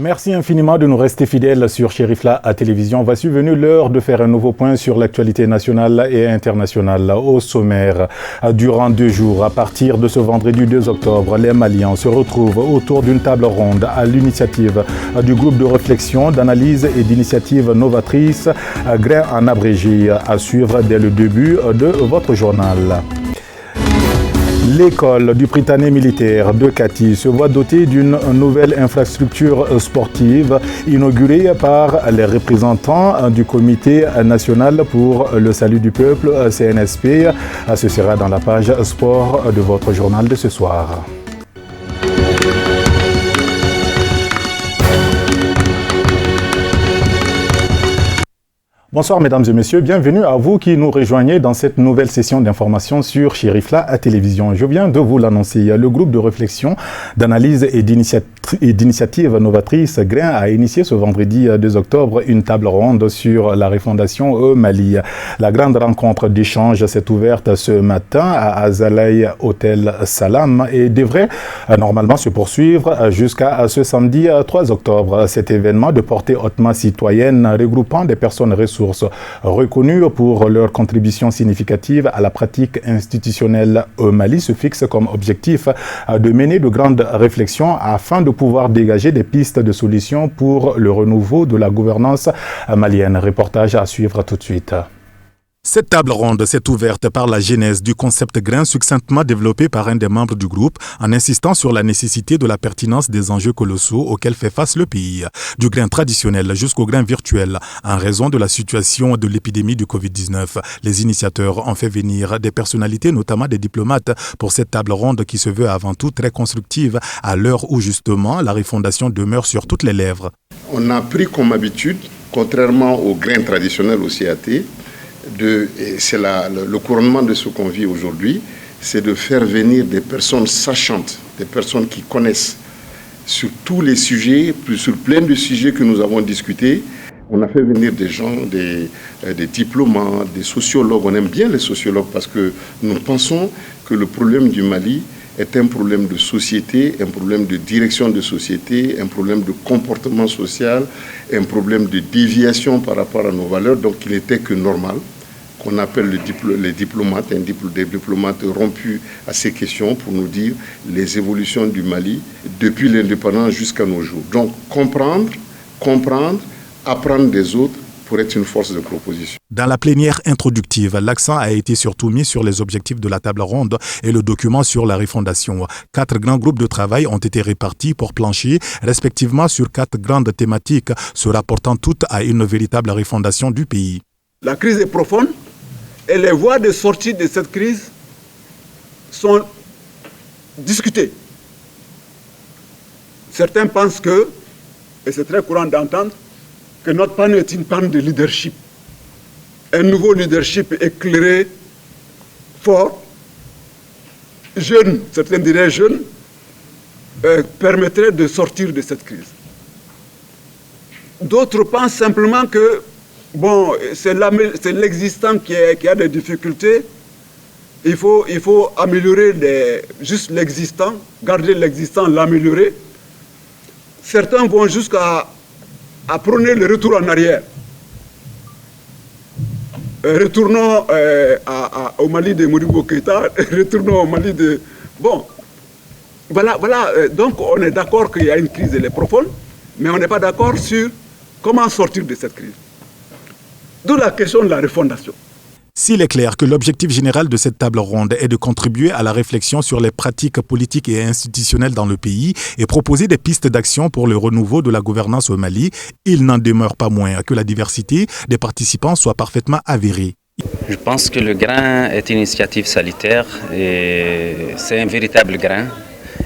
Merci infiniment de nous rester fidèles sur Chérifla à télévision. Voici venue l'heure de faire un nouveau point sur l'actualité nationale et internationale. Au sommaire, durant 2 jours, à partir de ce vendredi 2 octobre, les Maliens se retrouvent autour d'une table ronde à l'initiative du groupe de réflexion, d'analyse et d'initiative novatrice Grain en abrégé, à suivre dès le début de votre journal. L'école du Prytanée militaire de Kati se voit dotée d'une nouvelle infrastructure sportive inaugurée par les représentants du Comité national pour le salut du peuple, CNSP. Ce sera dans la page sport de votre journal de ce soir. Bonsoir mesdames et messieurs, bienvenue à vous qui nous rejoignez dans cette nouvelle session d'information sur Chérifla à télévision. Je viens de vous l'annoncer, le groupe de réflexion, d'analyse et d'initiative novatrice Grain a initié ce vendredi 2 octobre une table ronde sur la refondation au Mali. La grande rencontre d'échange s'est ouverte ce matin à Azalaï Hôtel Salam et devrait normalement se poursuivre jusqu'à ce samedi 3 octobre. Cet événement de portée hautement citoyenne regroupant des personnes ressources reconnues pour leur contribution significative à la pratique institutionnelle au Mali se fixe comme objectif de mener de grandes réflexions afin de pouvoir dégager des pistes de solutions pour le renouveau de la gouvernance malienne. Reportage à suivre tout de suite. Cette table ronde s'est ouverte par la genèse du concept grain succinctement développé par un des membres du groupe en insistant sur la nécessité de la pertinence des enjeux colossaux auxquels fait face le pays, du grain traditionnel jusqu'au grain virtuel. En raison de la situation de l'épidémie du Covid-19, les initiateurs ont fait venir des personnalités, notamment des diplomates, pour cette table ronde qui se veut avant tout très constructive à l'heure où justement la refondation demeure sur toutes les lèvres. On a pris comme habitude, contrairement au grain traditionnel au CAT, c'est le couronnement de ce qu'on vit aujourd'hui, c'est de faire venir des personnes sachantes, des personnes qui connaissent sur tous les sujets, sur plein de sujets que nous avons discutés. On a fait venir des gens, des diplomates, des sociologues. On aime bien les sociologues parce que nous pensons que le problème du Mali est un problème de société, un problème de direction de société, un problème de comportement social, un problème de déviation par rapport à nos valeurs. Donc il n'était que normal qu'on appelle les diplomates, des diplomates rompus à ces questions pour nous dire les évolutions du Mali depuis l'indépendance jusqu'à nos jours. Donc comprendre, apprendre des autres pour être une force de proposition. Dans la plénière introductive, l'accent a été surtout mis sur les objectifs de la table ronde et le document sur la refondation. 4 grands groupes de travail ont été répartis pour plancher, respectivement sur 4 grandes thématiques, se rapportant toutes à une véritable refondation du pays. La crise est profonde et les voies de sortie de cette crise sont discutées. Certains pensent que, et c'est très courant d'entendre, que notre panne est une panne de leadership. Un nouveau leadership éclairé, fort, jeune, certains diraient jeune, permettrait de sortir de cette crise. D'autres pensent simplement que bon, c'est l'existant qui a des difficultés. Il faut améliorer juste l'existant, garder l'existant, l'améliorer. Certains vont jusqu'à prôner le retour en arrière. Retournons au Mali de Modibo Keïta, retournons au Mali de... Bon, voilà. Donc on est d'accord qu'il y a une crise, elle est profonde, mais on n'est pas d'accord sur comment sortir de cette crise. D'où la question de la refondation. S'il est clair que l'objectif général de cette table ronde est de contribuer à la réflexion sur les pratiques politiques et institutionnelles dans le pays et proposer des pistes d'action pour le renouveau de la gouvernance au Mali, il n'en demeure pas moins que la diversité des participants soit parfaitement avérée. Je pense que le grain est une initiative salutaire et c'est un véritable grain.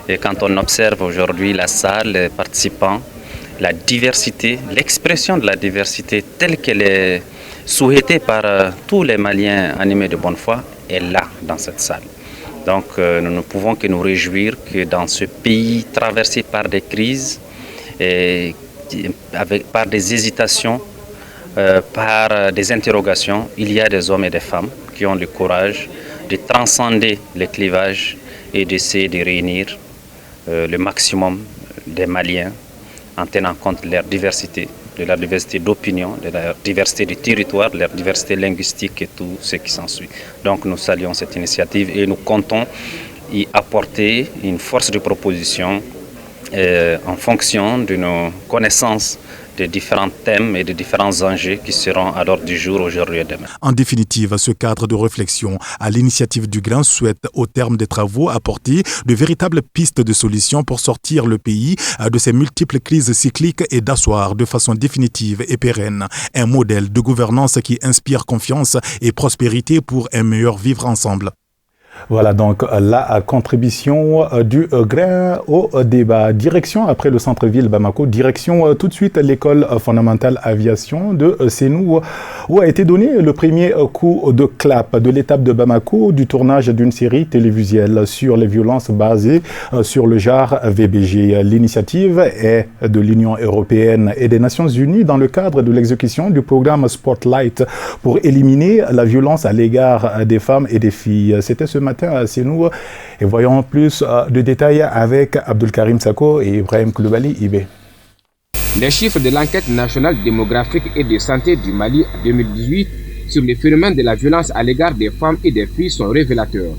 Et quand on observe aujourd'hui la salle, les participants, la diversité, l'expression de la diversité telle qu'elle est souhaitée par tous les Maliens animés de bonne foi est là dans cette salle. Donc nous ne pouvons que nous réjouir que dans ce pays traversé par des crises, et par des hésitations, par des interrogations, il y a des hommes et des femmes qui ont le courage de transcender les clivages et d'essayer de réunir le maximum des Maliens en tenant compte de leur diversité, de la diversité d'opinion, de la diversité du territoire, de la diversité linguistique et tout ce qui s'ensuit. Donc nous saluons cette initiative et nous comptons y apporter une force de proposition en fonction de nos connaissances de différents thèmes et de différents enjeux qui seront à l'ordre du jour aujourd'hui et demain. En définitive, ce cadre de réflexion à l'initiative du Grain souhaite, au terme des travaux, apporter de véritables pistes de solutions pour sortir le pays de ces multiples crises cycliques et d'asseoir de façon définitive et pérenne un modèle de gouvernance qui inspire confiance et prospérité pour un meilleur vivre ensemble. Voilà donc la contribution du Grain au débat. Direction, après le centre-ville Bamako, direction tout de suite l'école fondamentale aviation de Sénou, où a été donné le premier coup de clap de l'étape de Bamako du tournage d'une série télévisuelle sur les violences basées sur le genre VBG. L'initiative est de l'Union européenne et des Nations unies dans le cadre de l'exécution du programme Spotlight pour éliminer la violence à l'égard des femmes et des filles. C'était ce matin à Sénou et voyons plus de détails avec Abdulkarim Sako et Ibrahim Koulibaly Ibé. Les chiffres de l'enquête nationale démographique et de santé du Mali en 2018 sur les phénomènes de la violence à l'égard des femmes et des filles sont révélateurs.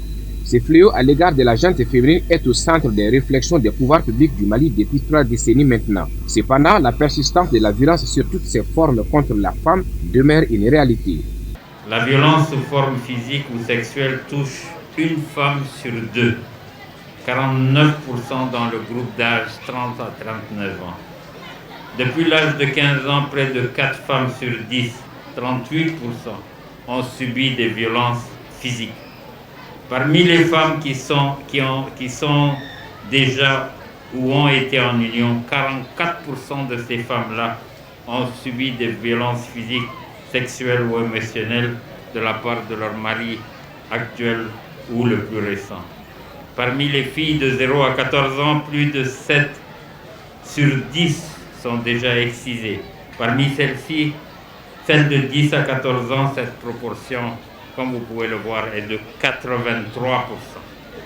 Ce fléau à l'égard de la gente féminine est au centre des réflexions des pouvoirs publics du Mali depuis 3 décennies maintenant. Cependant, la persistance de la violence sur toutes ses formes contre la femme demeure une réalité. La violence sous forme physique ou sexuelle touche une femme sur 2, 49% dans le groupe d'âge 30 à 39 ans. Depuis l'âge de 15 ans, près de 4 femmes sur 10, 38%, ont subi des violences physiques. Parmi les femmes qui sont déjà ou ont été en union, 44% de ces femmes-là ont subi des violences physiques, sexuelles ou émotionnelles de la part de leur mari actuel ou le plus récent. Parmi les filles de 0 à 14 ans, plus de 7 sur 10 sont déjà excisées. Parmi celles-ci, celles de 10 à 14 ans, cette proportion, comme vous pouvez le voir, est de 83%.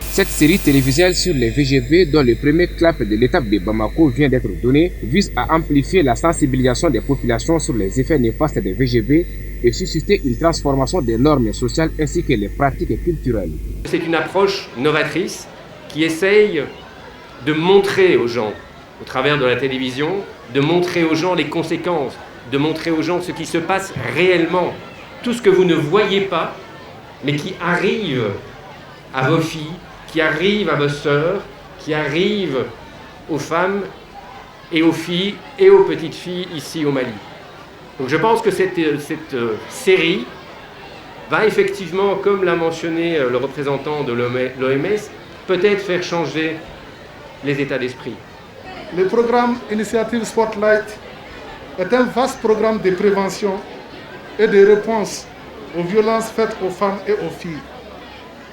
Cette série télévisuelle sur les VGV, dont le premier clap de l'étape de Bamako vient d'être donné, vise à amplifier la sensibilisation des populations sur les effets néfastes des VGV et susciter une transformation des normes sociales ainsi que les pratiques culturelles. C'est une approche novatrice qui essaye de montrer aux gens, au travers de la télévision, de montrer aux gens les conséquences, de montrer aux gens ce qui se passe réellement. Tout ce que vous ne voyez pas, mais qui arrive à vos filles, qui arrive à vos sœurs, qui arrive aux femmes et aux filles et aux petites filles ici au Mali. Donc je pense que cette série va effectivement, comme l'a mentionné le représentant de l'OMS, peut-être faire changer les états d'esprit. Le programme Initiative Spotlight est un vaste programme de prévention et de réponse aux violences faites aux femmes et aux filles.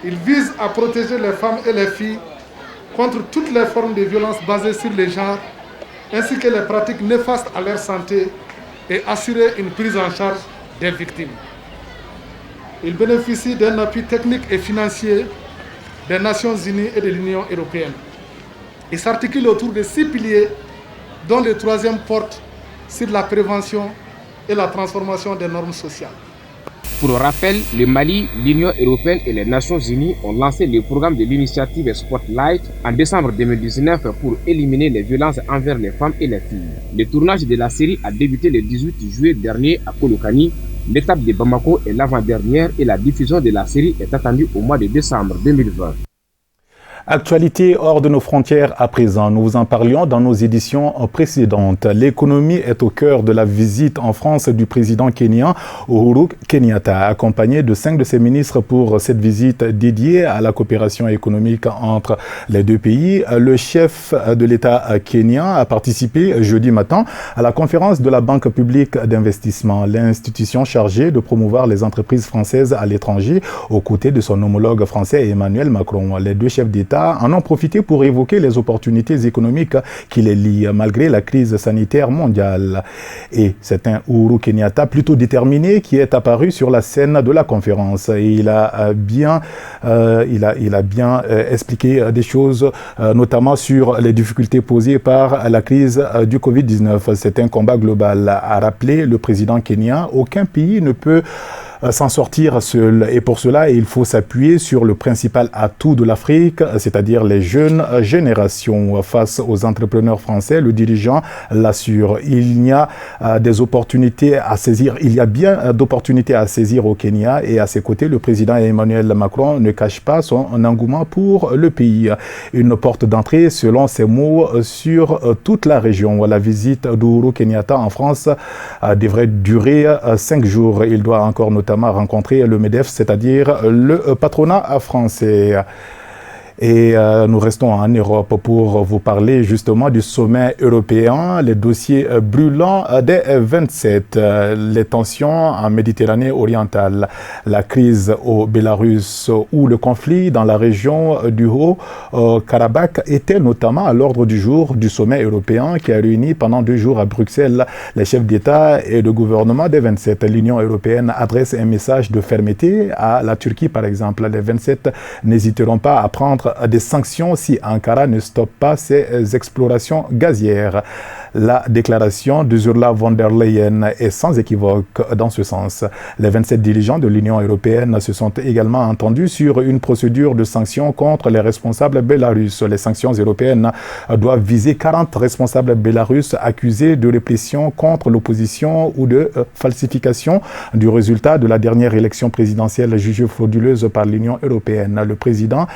Il vise à protéger les femmes et les filles contre toutes les formes de violences basées sur les genres, ainsi que les pratiques néfastes à leur santé et assurer une prise en charge des victimes. Il bénéficie d'un appui technique et financier des Nations Unies et de l'Union européenne. Il s'articule autour de 6 piliers, dont le 3e porte sur la prévention et la transformation des normes sociales. Pour rappel, le Mali, l'Union européenne et les Nations unies ont lancé le programme de l'initiative Spotlight en décembre 2019 pour éliminer les violences envers les femmes et les filles. Le tournage de la série a débuté le 18 juillet dernier à Kolokani. L'étape de Bamako est l'avant-dernière et la diffusion de la série est attendue au mois de décembre 2020. Actualité hors de nos frontières à présent. Nous vous en parlions dans nos éditions précédentes. L'économie est au cœur de la visite en France du président kényan Uhuru Kenyatta, accompagné de 5 de ses ministres pour cette visite dédiée à la coopération économique entre les deux pays. Le chef de l'État kényan a participé jeudi matin à la conférence de la Banque publique d'investissement, l'institution chargée de promouvoir les entreprises françaises à l'étranger, aux côtés de son homologue français Emmanuel Macron. Les deux chefs d'État Kenyatta en ont profité pour évoquer les opportunités économiques qui les lient malgré la crise sanitaire mondiale. Et c'est un Uhuru Kenyatta plutôt déterminé qui est apparu sur la scène de la conférence. Et il a bien expliqué des choses, notamment sur les difficultés posées par la crise du Covid-19. C'est un combat global, a rappelé le président kenyan. Aucun pays ne peut s'en sortir seul. Et pour cela, il faut s'appuyer sur le principal atout de l'Afrique, c'est-à-dire les jeunes générations. Face aux entrepreneurs français, le dirigeant l'assure. Il y a des opportunités à saisir. Il y a bien d'opportunités à saisir au Kenya et à ses côtés, le président Emmanuel Macron ne cache pas son engouement pour le pays. Une porte d'entrée, selon ses mots, sur toute la région. La visite d'Uhuru Kenyatta en France devrait durer 5 jours. Il doit encore notamment rencontrer le MEDEF, c'est-à-dire le patronat français. Et nous restons en Europe pour vous parler justement du sommet européen, les dossiers brûlants des 27, les tensions en Méditerranée orientale, la crise au Bélarus ou le conflit dans la région du Haut-Karabakh étaient notamment à l'ordre du jour du sommet européen qui a réuni pendant 2 jours à Bruxelles les chefs d'État et de gouvernement des 27. L'Union européenne adresse un message de fermeté à la Turquie par exemple. Les 27 n'hésiteront pas à prendre des sanctions si Ankara ne stoppe pas ses explorations gazières. La déclaration d'Ursula von der Leyen est sans équivoque dans ce sens. Les 27 dirigeants de l'Union européenne se sont également entendus sur une procédure de sanctions contre les responsables bélarusses. Les sanctions européennes doivent viser 40 responsables bélarusses accusés de répression contre l'opposition ou de falsification du résultat de la dernière élection présidentielle jugée frauduleuse par l'Union européenne. Le président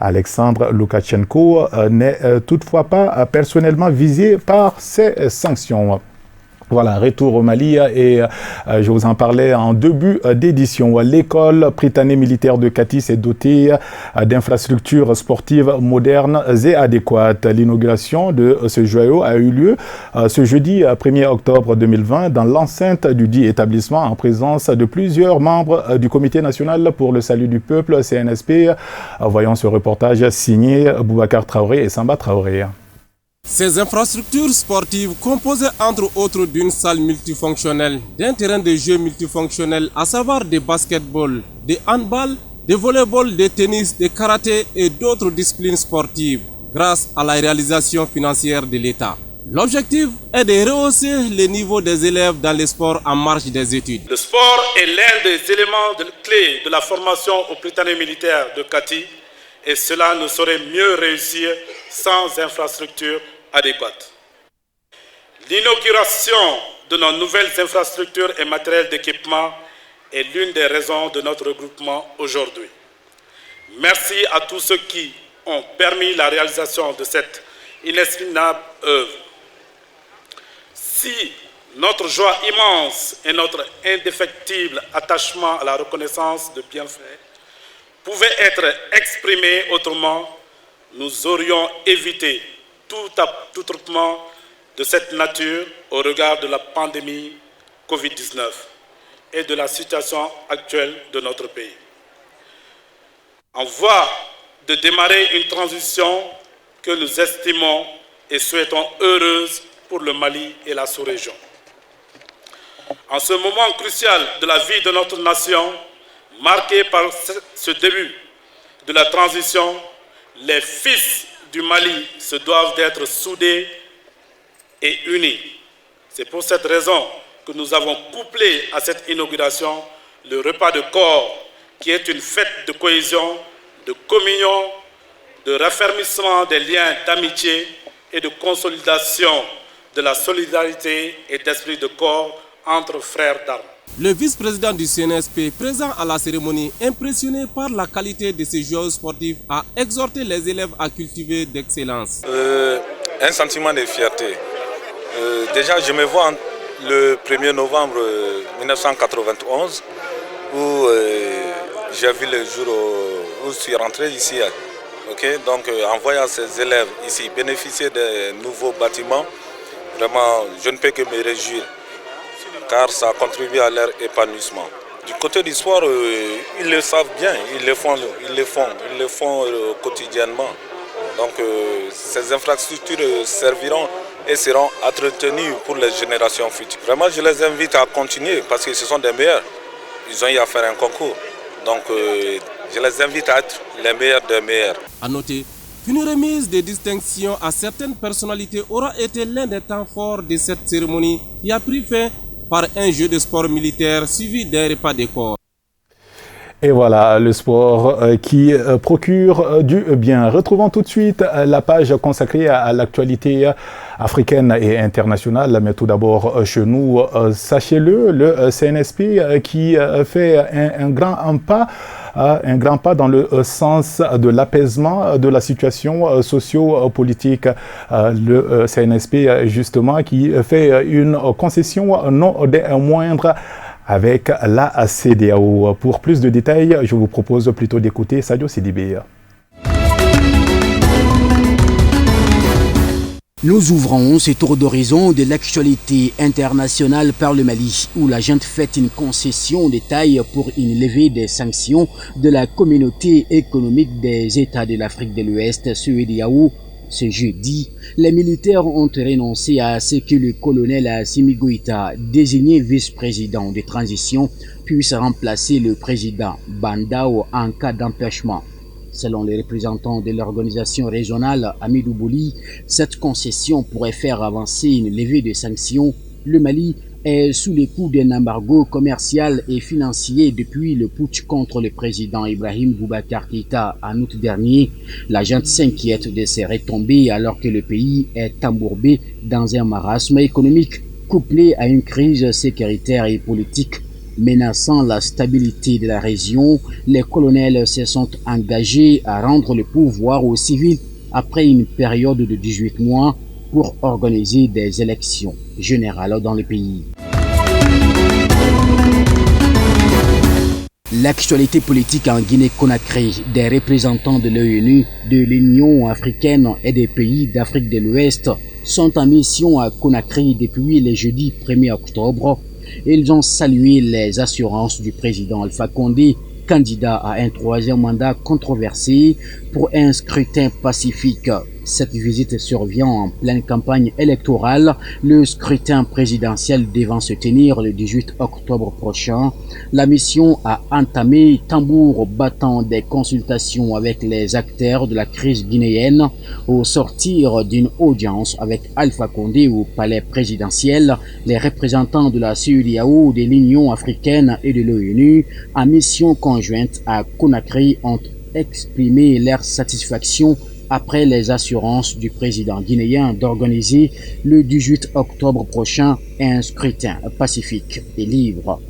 Alexandre Loukachenko n'est toutefois pas personnellement visé par ces sanctions. Voilà, retour au Mali et je vous en parlais en début d'édition. L'école Prytanée militaire de Kati s'est dotée d'infrastructures sportives modernes et adéquates. L'inauguration de ce joyau a eu lieu ce jeudi 1er octobre 2020 dans l'enceinte du dit établissement en présence de plusieurs membres du Comité national pour le salut du peuple, CNSP. Voyons ce reportage signé Boubacar Traoré et Samba Traoré. Ces infrastructures sportives composées entre autres d'une salle multifonctionnelle, d'un terrain de jeu multifonctionnel, à savoir des basketball, des handball, des volleyball, des tennis, des karaté et d'autres disciplines sportives, grâce à la réalisation financière de l'État. L'objectif est de rehausser le niveau des élèves dans les sports en marge des études. Le sport est l'un des éléments clés de la formation au Prytanée militaire de Kati et cela ne saurait mieux réussir sans infrastructures adéquates. L'inauguration de nos nouvelles infrastructures et matériels d'équipement est l'une des raisons de notre regroupement aujourd'hui. Merci à tous ceux qui ont permis la réalisation de cette inestimable œuvre. Si notre joie immense et notre indéfectible attachement à la reconnaissance de bienfaits pouvaient être exprimés autrement, nous aurions évité tout attroupement de cette nature au regard de la pandémie Covid-19 et de la situation actuelle de notre pays. En voie de démarrer une transition que nous estimons et souhaitons heureuse pour le Mali et la sous-région. En ce moment crucial de la vie de notre nation, marqué par ce début de la transition, les fils du Mali se doivent d'être soudés et unis. C'est pour cette raison que nous avons couplé à cette inauguration le repas de corps, qui est une fête de cohésion, de communion, de raffermissement des liens d'amitié et de consolidation de la solidarité et d'esprit de corps entre frères d'armes. Le vice-président du CNSP, présent à la cérémonie, impressionné par la qualité de ces joueurs sportifs, a exhorté les élèves à cultiver d'excellence. Un sentiment de fierté. Déjà, je me vois le 1er novembre 1991, où j'ai vu le jour où je suis rentré ici. Donc, en voyant ces élèves ici bénéficier des nouveaux bâtiments, vraiment, je ne peux que me réjouir, car ça contribue à leur épanouissement. Du côté du sport, ils le savent bien, ils le font quotidiennement. Donc ces infrastructures serviront et seront entretenues pour les générations futures. Vraiment, je les invite à continuer parce que ce sont des meilleurs. Ils ont eu à faire un concours. Donc je les invite à être les meilleurs des meilleurs. À noter qu'une remise des distinctions à certaines personnalités aura été l'un des temps forts de cette cérémonie qui a pris fin par un jeu de sport militaire suivi d'un repas de corps. Et voilà, le sport qui procure du bien. Retrouvons tout de suite la page consacrée à l'actualité africaine et internationale. Mais tout d'abord, chez nous, sachez-le, le CNSP qui fait un grand pas dans le sens de l'apaisement de la situation socio-politique. Le CNSP, justement, qui fait une concession non des moindres avec la CEDEAO. Pour plus de détails, je vous propose plutôt d'écouter Sadio Sidibé. Nous ouvrons ce tour d'horizon de l'actualité internationale par le Mali, où la junte fait une concession de taille pour une levée des sanctions de la communauté économique des États de l'Afrique de l'Ouest, CEDEAO. Ce jeudi, les militaires ont renoncé à ce que le colonel Assimi Goïta, désigné vice-président de transition, puisse remplacer le président Bandao en cas d'empêchement. Selon les représentants de l'organisation régionale Amidou Bouli, cette concession pourrait faire avancer une levée de sanctions. Le Mali est sous les coups d'un embargo commercial et financier depuis le putsch contre le président Ibrahim Boubacar Keïta en août dernier. La junte s'inquiète de ces retombées alors que le pays est embourbé dans un marasme économique couplé à une crise sécuritaire et politique menaçant la stabilité de la région. Les colonels se sont engagés à rendre le pouvoir aux civils après une période de 18 mois pour organiser des élections générales dans le pays. L'actualité politique en Guinée-Conakry, des représentants de l'ONU, de l'Union africaine et des pays d'Afrique de l'Ouest sont en mission à Conakry depuis le jeudi 1er octobre. Ils ont salué les assurances du président Alpha Condé, candidat à un troisième mandat controversé pour un scrutin pacifique. Cette visite survient en pleine campagne électorale, le scrutin présidentiel devant se tenir le 18 octobre prochain. La mission a entamé tambour battant des consultations avec les acteurs de la crise guinéenne au sortir d'une audience avec Alpha Condé au palais présidentiel. Les représentants de la CEDEAO, de l'Union africaine et de l'ONU en mission conjointe à Conakry ont exprimé leur satisfaction après les assurances du président guinéen d'organiser le 18 octobre prochain un scrutin pacifique et libre.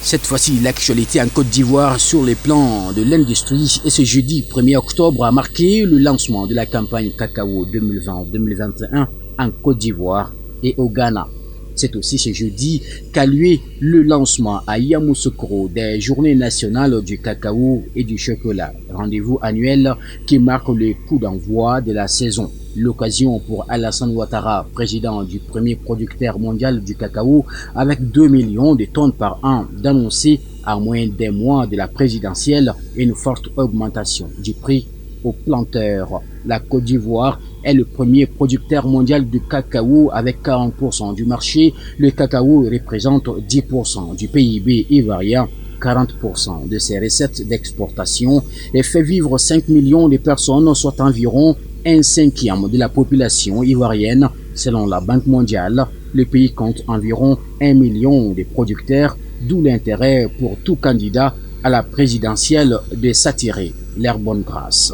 Cette fois-ci, l'actualité en Côte d'Ivoire sur les plans de l'industrie et ce jeudi 1er octobre a marqué le lancement de la campagne cacao 2020-2021 en Côte d'Ivoire et au Ghana. C'est aussi ce jeudi qu'a lieu le lancement à Yamoussoukro des Journées nationales du cacao et du chocolat, rendez-vous annuel qui marque le coup d'envoi de la saison. L'occasion pour Alassane Ouattara, président du premier producteur mondial du cacao, avec 2 millions de tonnes par an, d'annoncer à moins d'un mois de la présidentielle une forte augmentation du prix aux planteurs. La Côte d'Ivoire est le premier producteur mondial de cacao avec 40% du marché. Le cacao représente 10% du PIB ivoirien, 40% de ses recettes d'exportation et fait vivre 5 millions de personnes, soit environ 1/5 de la population ivoirienne. Selon la Banque mondiale, le pays compte environ 1 million de producteurs, d'où l'intérêt pour tout candidat à la présidentielle de s'attirer leur bonne grâce.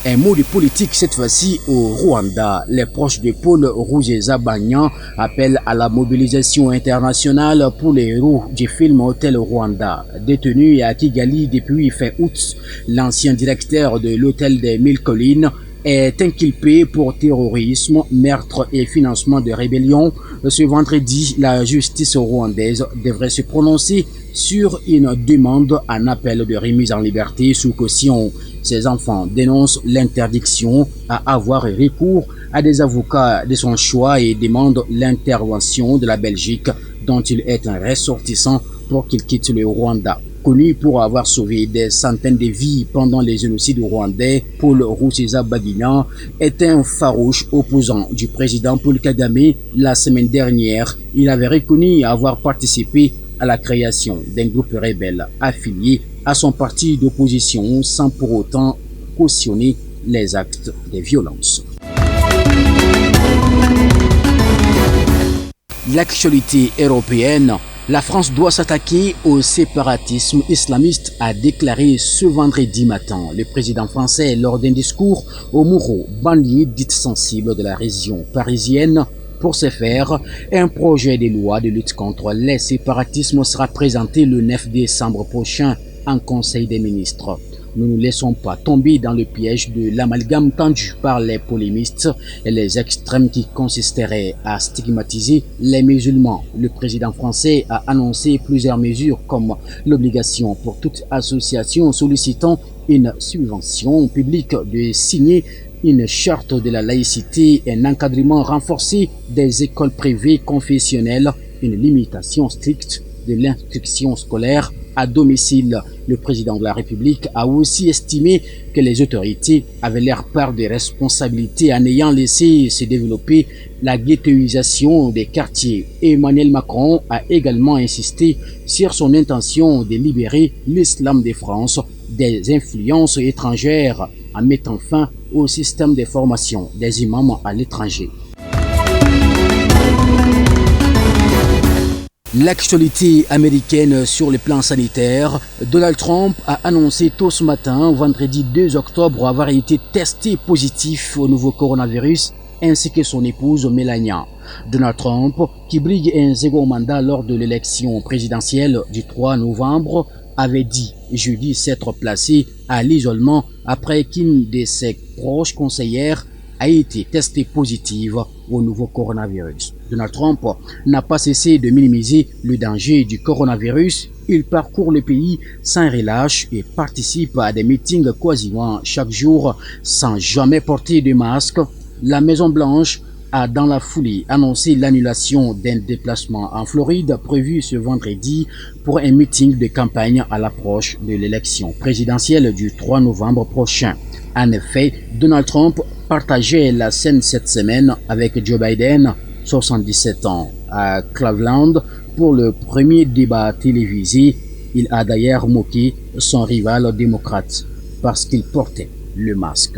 Un mot de politique cette fois-ci au Rwanda. Les proches de Paul Rugeza-Banyan appellent à la mobilisation internationale pour les héros du film Hôtel Rwanda. Détenu à Kigali depuis fin août, l'ancien directeur de l'hôtel des 1000 collines est inculpé pour terrorisme, meurtre et financement de rébellion. Ce vendredi, la justice rwandaise devrait se prononcer sur une demande en appel de remise en liberté sous caution. Ses enfants dénoncent l'interdiction à avoir recours à des avocats de son choix et demandent l'intervention de la Belgique, dont il est un ressortissant, pour qu'il quitte le Rwanda. Connu pour avoir sauvé des centaines de vies pendant les génocides rwandais, Paul Rusesabagina est un farouche opposant du président Paul Kagame. La semaine dernière, il avait reconnu avoir participé à la création d'un groupe rebelle affilié à son parti d'opposition sans pour autant cautionner les actes de violence. L'actualité européenne. La France doit s'attaquer au séparatisme islamiste, a déclaré ce vendredi matin le président français lors d'un discours au Mouro, banlieue dite sensible de la région parisienne. Pour ce faire, un projet de loi de lutte contre les séparatismes sera présenté le 9 décembre prochain en Conseil des ministres. Nous ne laissons pas tomber dans le piège de l'amalgame tendu par les polémistes et les extrêmes qui consisteraient à stigmatiser les musulmans. Le président français a annoncé plusieurs mesures comme l'obligation pour toute association sollicitant une subvention publique de signer une charte de la laïcité, un encadrement renforcé des écoles privées confessionnelles, une limitation stricte de l'instruction scolaire à domicile. Le président de la République a aussi estimé que les autorités avaient leur part de responsabilité en ayant laissé se développer la ghettoisation des quartiers. Emmanuel Macron a également insisté sur son intention de libérer l'islam de France des influences étrangères en mettant fin au système de formation des imams à l'étranger. L'actualité américaine sur le plan sanitaire. Donald Trump a annoncé tôt ce matin, vendredi 2 octobre, avoir été testé positif au nouveau coronavirus, ainsi que son épouse Melania. Donald Trump, qui brigue un second mandat lors de l'élection présidentielle du 3 novembre, avait dit jeudi s'être placé à l'isolement après qu'une de ses proches conseillères a été testée positive au nouveau coronavirus. Donald Trump n'a pas cessé de minimiser le danger du coronavirus. Il parcourt le pays sans relâche et participe à des meetings quasiment chaque jour sans jamais porter de masque. La Maison-Blanche a dans la foulée annoncé l'annulation d'un déplacement en Floride prévu ce vendredi pour un meeting de campagne à l'approche de l'élection présidentielle du 3 novembre prochain. En effet, Donald Trump partageait la scène cette semaine avec Joe Biden, 77 ans, à Cleveland pour le premier débat télévisé. Il a d'ailleurs moqué son rival démocrate parce qu'il portait le masque.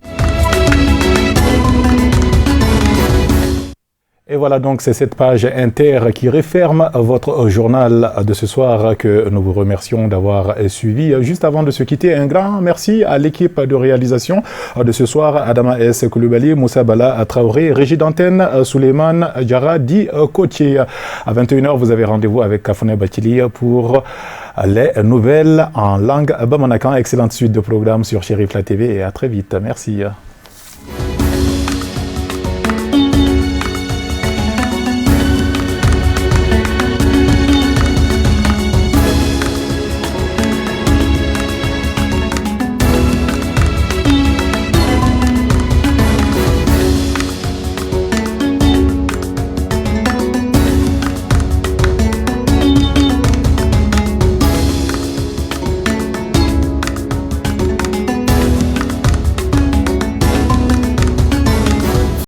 Et voilà donc, c'est cette page inter qui referme votre journal de ce soir que nous vous remercions d'avoir suivi. Juste avant de se quitter, un grand merci à l'équipe de réalisation de ce soir, Adama S. Koulibaly, Moussa Bala Traoré, régie d'antenne, Souleymane Diarra Di Kotié. À 21h, vous avez rendez-vous avec Kafouné Batili pour les nouvelles en langue bamanakan. Excellente suite de programmes sur Chérifla TV et à très vite. Merci.